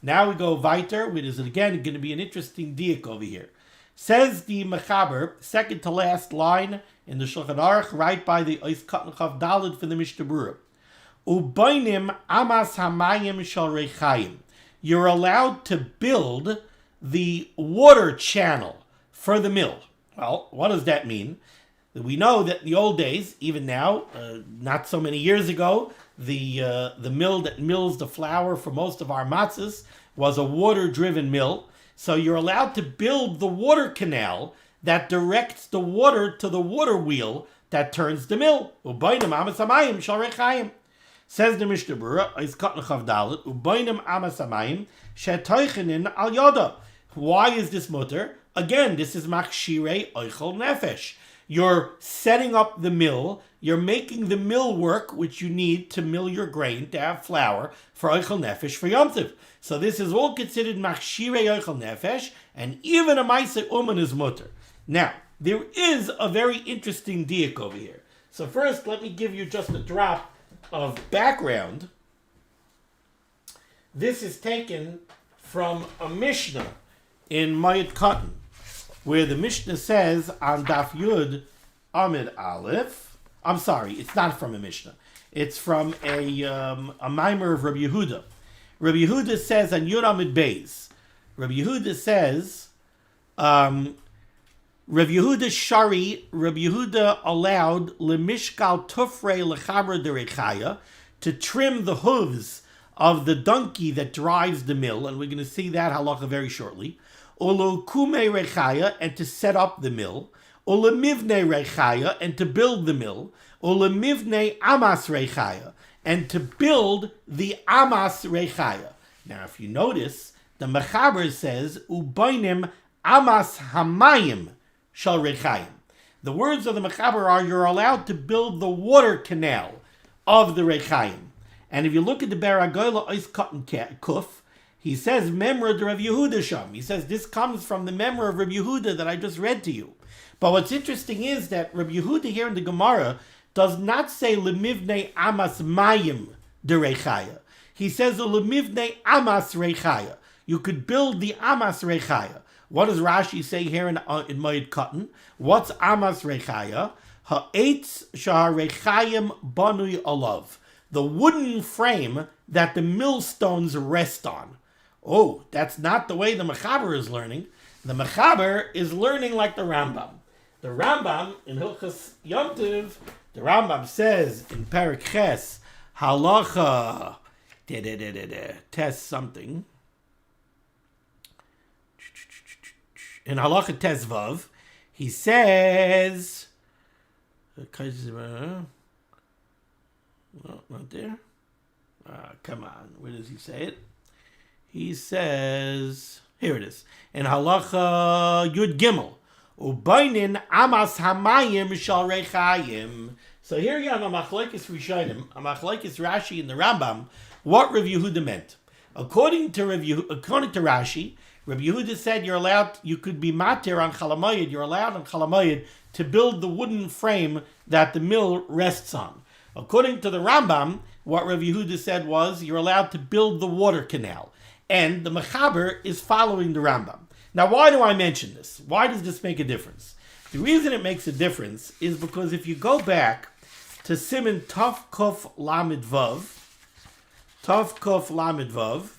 Now we go weiter, which is again going to be an interesting diak over here. Says the Mechaber, second to last line in the Shulchan Aruch, right by the Ois Katan Chaf Daled for the Mishnah Berurah. Ubainim amas hamayim shel rechayim. You're allowed to build the water channel for the mill. Well, what does that mean? We know that in the old days, even now, not so many years ago, the mill that mills the flour for most of our matzahs was a water-driven mill. So you're allowed to build the water canal that directs the water to the water wheel that turns the mill. Ubainim amas hamayim shel rechayim. Says the Mishnah Berurah, Ois Katan Chaf Daled, Ubainim amas hamayim shetoichenin al yoda. Why is this mutter? Again, this is machshirei ochel nefesh. You're setting up the mill, you're making the mill work, which you need to mill your grain, to have flour, for ochel nefesh, for Yom Tov. So this is all considered machshirei ochel nefesh, and even a Maisa Uman is mutter. Now, there is a very interesting diak over here. So first, let me give you just a drop of background This is taken from a Mishnah in Mayat Cotton, where the Mishnah says on Daf Yud Amid Aleph. I'm sorry, it's not from a Mishnah. It's from a mimer of Rabbi Yehuda. Rabbi Yehuda says on Yud Amid Beis. Rabbi Yehuda says, Rabbi Yehuda Shari, Rabbi Yehuda allowed lemishkal tufrei lechamra derechaya, to trim the hooves of the donkey that drives the mill, and we're going to see that halacha very shortly. Olo kume rechaya, and to set up the mill. Olo mivne rechaya, and to build the mill. Olo mivne amas rechaya, and to build the amas rechaya. Now, if you notice, the mechaber says ubainim amas hamayim shal rechayim. The words of the mechaber are, you're allowed to build the water canal of the rechayim. And if you look at the Beragoyla Ois Cotton Kuf, he says, Memra de Rav Yehuda Sham. He says, this comes from the Memra of Rav Yehuda that I just read to you. But what's interesting is that Rav Yehuda here in the Gemara does not say Lemivne Amas Mayim de Rechaya. He says Lemivne Amas Rechaya. You could build the Amas Rechaya. What does Rashi say here in Moed Cotton? What's Amas Rechaya? Ha'etz shah Rechayim banui alav. The wooden frame that the millstones rest on. Oh, that's not the way the Mechaber is learning. The Mechaber is learning like the Rambam. The Rambam in Hilchas Yom Tov, the Rambam says in Perek Ches, halacha, test something. In halacha Tezvav, he says, no, not there. Come on. Where does he say it? He says, here it is. In halacha Yud Gimel. Ubainin amas hamayim shal rechayim. So here you have a machlokes rishonim, a machlokes Rashi and the Rambam, what Rav Yehuda meant. According to Rashi, Rav Yehuda said you could be matir on Chol HaMoed, you're allowed on Chol HaMoed to build the wooden frame that the mill rests on. According to the Rambam, what Rav Yehuda said was, you're allowed to build the water canal. And the Mechaber is following the Rambam. Now, why do I mention this? Why does this make a difference? The reason it makes a difference is because if you go back to Siman Tov Kof Lamed Vav, Tov Kof Lamed Vav,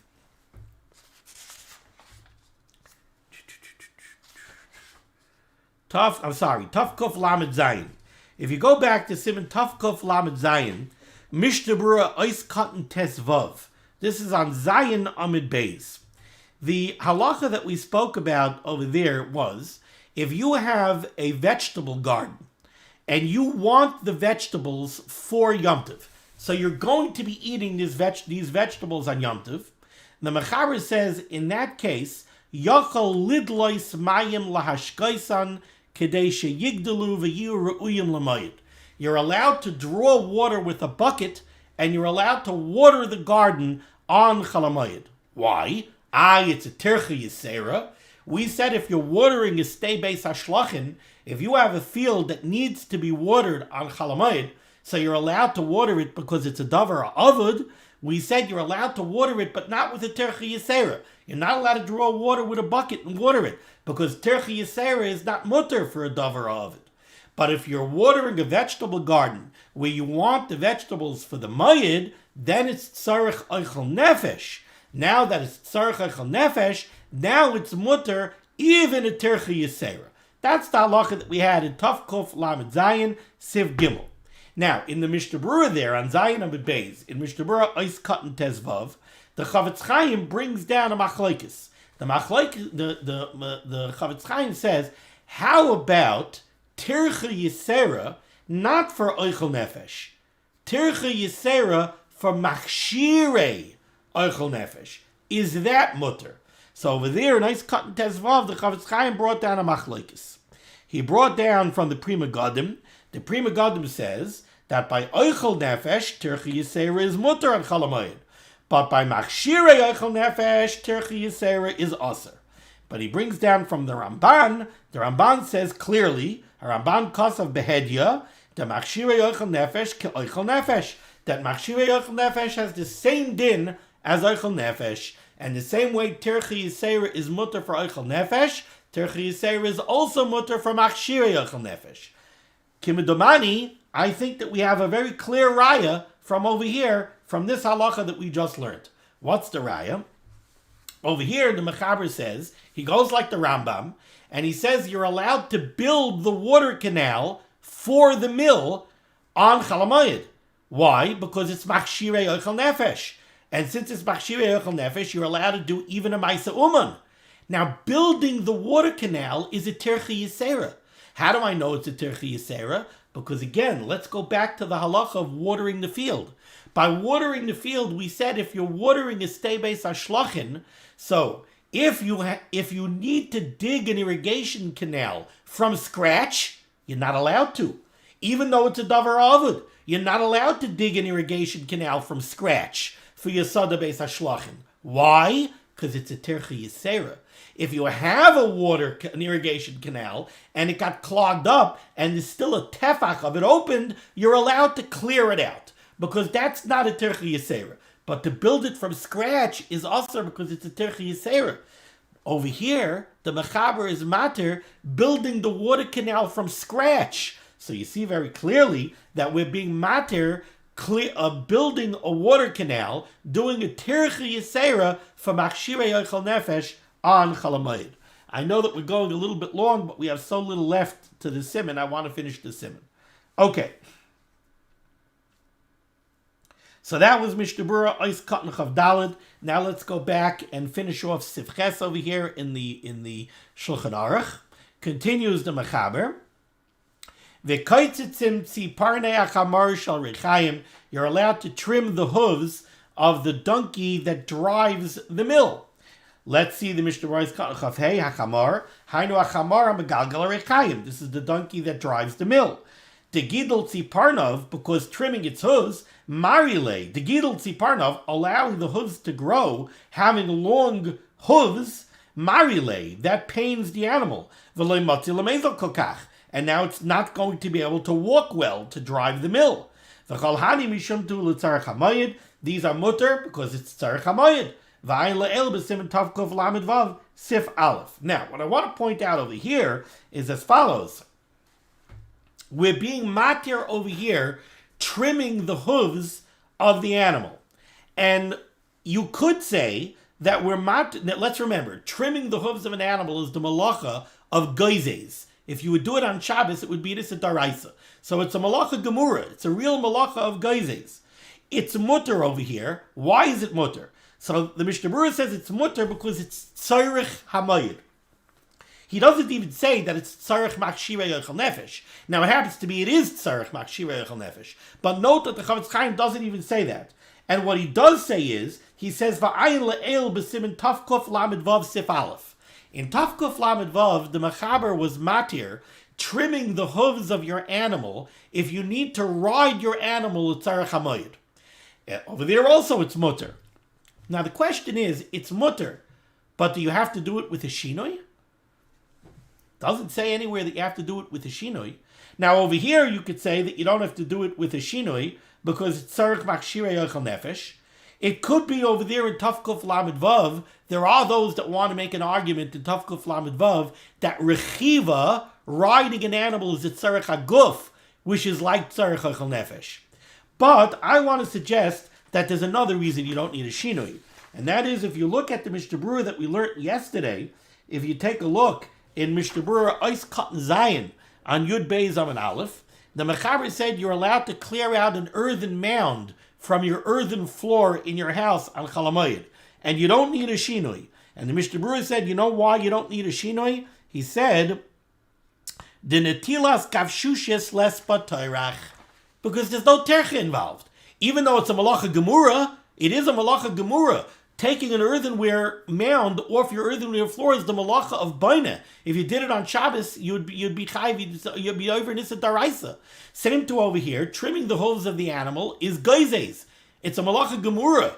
Tov Kof Lamed Zayin. If you go back to Siman Tov Kof Lamed Zayin, Mishnah Berurah Ois Cotton Tes Vav. This is on Zayin Amid Beis. The halacha that we spoke about over there was, if you have a vegetable garden and you want the vegetables for Yom Tov, so you're going to be eating these vegetables on Yom Tov, the Mechaber says, in that case, Yochel lidlois mayim lahashkaisan kedei sheyigdalu v'yiu re'uyim l'mayid. You're allowed to draw water with a bucket, and you're allowed to water the garden on Chol HaMoed. Why? It's a tzorech yisera. We said if you're watering a stay base hashlachin, if you have a field that needs to be watered on Chol HaMoed, so you're allowed to water it because it's a davar avud, we said you're allowed to water it, but not with a tzorech yisera. You're not allowed to draw water with a bucket and water it, because tzorech yisera is not mutter for a davar avud. But if you're watering a vegetable garden where you want the vegetables for the mayid, then it's tzorech ochel nefesh. Now that it's tzorech ochel nefesh, now it's mutter even a tzorech yisera. That's the halacha that we had in Tov Kof Lamed Zayin Siv Gimel. Now in the Mishnah Berurah there on Zayin Amid Beis, in Mishnah Berurah Ois Cotton Tezvav, the Chavetz Chaim brings down a machlokes. The Chavetz Chaim says, how about tzorech yisera, not for ochel nefesh. Tzorech yisera for machshirei ochel nefesh. Is that mutter? So over there, nice cut and tezvav, the Chavetz Chaim brought down a machlokes. He brought down from the Prima Gadim. The Prima Gadim says that by ochel nefesh, tzorech yisera is mutter on Chol HaMoed. But by machshirei ochel nefesh, tzorech yisera is aser. But he brings down from the Ramban says clearly, Ramban Kosav Behedya, the machshirei ochel nefesh ke ochel nefesh, that machshirei ochel nefesh has the same din as ochel nefesh. And the same way tzorech yiseira is mutter for ochel nefesh, tzorech yiseira is also mutter for machshirei ochel nefesh. Kimedomani, I think that we have a very clear raya from over here, from this halacha that we just learned. What's the raya? Over here, the Mechaber says, he goes like the Rambam, and he says you're allowed to build the water canal for the mill on Chol HaMoed. Why? Because it's machshirei ochel nefesh. And since it's machshirei ochel nefesh, you're allowed to do even a ma'aseh uman. Now, building the water canal is a tzorech yiseira. How do I know it's a tzorech yiseira? Because again, let's go back to the halacha of watering the field. By watering the field, we said if you're watering a steibeis hashlachin, so if you need to dig an irrigation canal from scratch, you're not allowed to. Even though it's a davar avud, you're not allowed to dig an irrigation canal from scratch for your steibeis hashlachin. Why? Because it's a tzorech yiseira. If you have an irrigation canal, and it got clogged up, and there's still a tefach of it opened, you're allowed to clear it out, because that's not a tzorech yiseira. But to build it from scratch is also because it's a tzorech yiseira. Over here, the Mechaber is mater building the water canal from scratch. So you see very clearly that we're being mater building a water canal, doing a tzorech yiseira for machshirei ochel nefesh on Chol HaMoed. I know that we're going a little bit long, but we have so little left to the Siman. I want to finish the Siman. Okay. So that was Mishnah Berurah Ois Katan Chav Daled. Now let's go back and finish off Sivches over here in the Shulchan Aruch. Continues the Mechaber. V'koitzitzim tziparnei achamar shel rechayim. You're allowed to trim the hooves of the donkey that drives the mill. Let's see the Mishnah Berurah Katan Chav Hey Hachamar. Hainu Hachamar Megalgal Rechayim. This is the donkey that drives the mill. The Gidol Tziparnov, because trimming its hooves, Marile, the Gidol Tziparnov, allowing the hooves to grow, having long hooves, Marile, that pains the animal. And now it's not going to be able to walk well to drive the mill. These are mutter because it's tzorech HaMoed. Now, what I want to point out over here is as follows. We're being matir over here, trimming the hooves of the animal. And you could say that we're matir, let's remember, trimming the hooves of an animal is the melachah of geizes. If you would do it on Shabbos, it would be this a daraisa. So it's a melachah gemura. It's a real melachah of geizes. It's mutter over here. Why is it mutter? So the Mishnah Berurah says it's mutter because it's tzorech HaMoed. He doesn't even say that it's tzorech machshirei ochel nefesh. Now it happens to be it is tzorech machshirei ochel nefesh. But note that the Chavetz Chaim doesn't even say that. And what he does say is, he says va'ayin le'el b'siman tafkuf lamed vav sif aleph. In tafkuf lamed vav, the Mechaber was matir, trimming the hooves of your animal if you need to ride your animal at tzorech HaMoed. Over there also it's mutter. Now the question is, it's mutter, but do you have to do it with a shinoi? Doesn't say anywhere that you have to do it with a shinoi. Now over here you could say that you don't have to do it with a shinoi because it's tzorech machshirei ochel nefesh. It could be over there in Tafkuf Lamed Vav. There are those that want to make an argument in Tafkuf Lamed Vav that rechiva, riding an animal, is a tzorech haguf, which is like tzorech ochel nefesh. But I want to suggest that there's another reason you don't need a shinoi. And that is, if you look at the Mishnah Berurah that we learned yesterday, if you take a look in Mishnah Berurah Ois Katan Zayin on Yud Beis Amud Aleph, the Mechaber said you're allowed to clear out an earthen mound from your earthen floor in your house on Chol HaMoed, and you don't need a shinoi. And the Mishnah Berurah said, you know why you don't need a shinoi? He said, the netilas kavshushes les b'toirach, because there's no tercha involved. Even though it's a melachah gemura, it is a melachah gemura. Taking an earthenware mound off your earthenware floor is the malacha of baina. If you did it on Shabbos, you'd be chayv, you'd be over nisa daraisa. Same to over here. Trimming the hooves of the animal is geizes. It's a malacha gemura,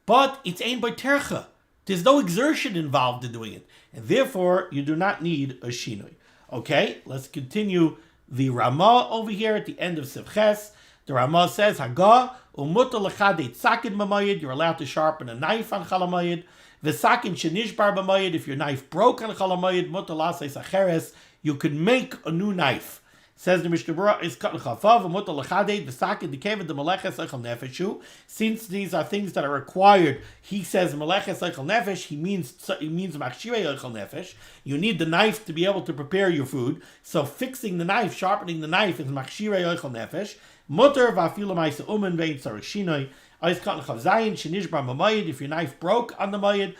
but it's ein by tercha. There's no exertion involved in doing it, and therefore you do not need a shinoi. Okay, let's continue the Ramah over here at the end of Sivches. The Ramah says, Haga Umuta lechadei tzakin b'mayid, you're allowed to sharpen a knife on Chol HaMoed. V'sakin shenishbar b'mayid, if your knife broke on Chol HaMoed, muta laseis acheres, you could make a new knife. Says the Mishnah Berurah is cut l'chafav umuta lechadei v'sakin dikevet the melachah ochel nefeshu. Since these are things that are required, he says melachah ochel nefesh. He means machshirei ochel nefesh. You need the knife to be able to prepare your food. So fixing the knife, sharpening the knife is machshirei ochel nefesh. Mutter v'afilu ma'isa umen vein tzorech shinoi. If your knife broke on the Moed,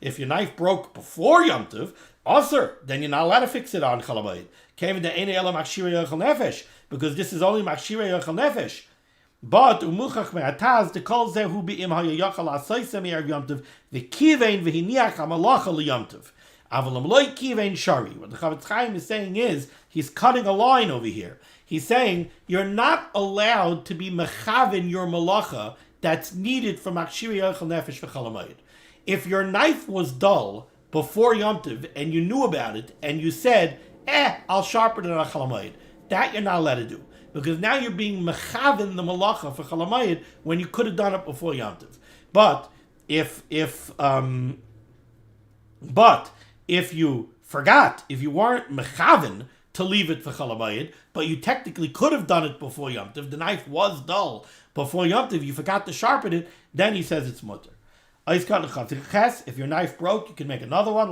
if your knife broke before Yom Tov, then you're not allowed to fix it on Chol HaMoed. Because this is only machshirei ochel nefesh. But umuchach me'ataz the kol zeh hu be'im hayayachal asoysem erev Yom Tov v'kivein v'hiniach hamalacha liyom Tov. Avalam loy kivein shari. What the Chavetz Chaim is saying is he's cutting a line over here. He's saying you're not allowed to be mechavin your melachah that's needed for machshirei ochel nefesh for Chol HaMoed. If your knife was dull before Yom Tov and you knew about it and you said, I'll sharpen it on Chol HaMoed, that you're not allowed to do. Because now you're being mechavin the melachah for Chol HaMoed when you could have done it before Yom Tov. But if you forgot, if you weren't mechavin to leave it for Chol HaMoed, but you technically could have done it before Yom Tov, the knife was dull before Yom Tov, you forgot to sharpen it, then he says it's mutter. If your knife broke, you can make another one.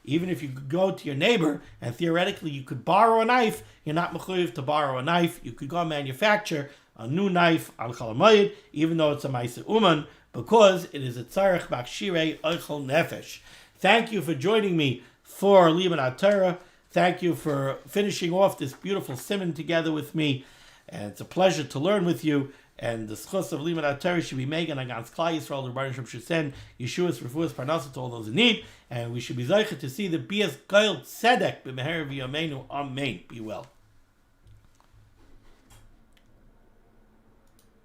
Even if you could go to your neighbor and theoretically you could borrow a knife, you're not mechuyev to borrow a knife. You could go and manufacture a new knife on Chol HaMoed, even though it's a ma'aseh uman, because it is a tzorech machshirei ochel nefesh. Thank you for joining me for limud HaTorah. Thank you for finishing off this beautiful Siman together with me. And it's a pleasure to learn with you. And the schus of limud HaTorah should be megan against Klal Yisrael. The Rebbeinu Shem should send Yeshua's refuahs parnasa to all those in need. And we should be zeicher to see the bias goyel tzedek b'meher v'yameinu. Amen. Be well.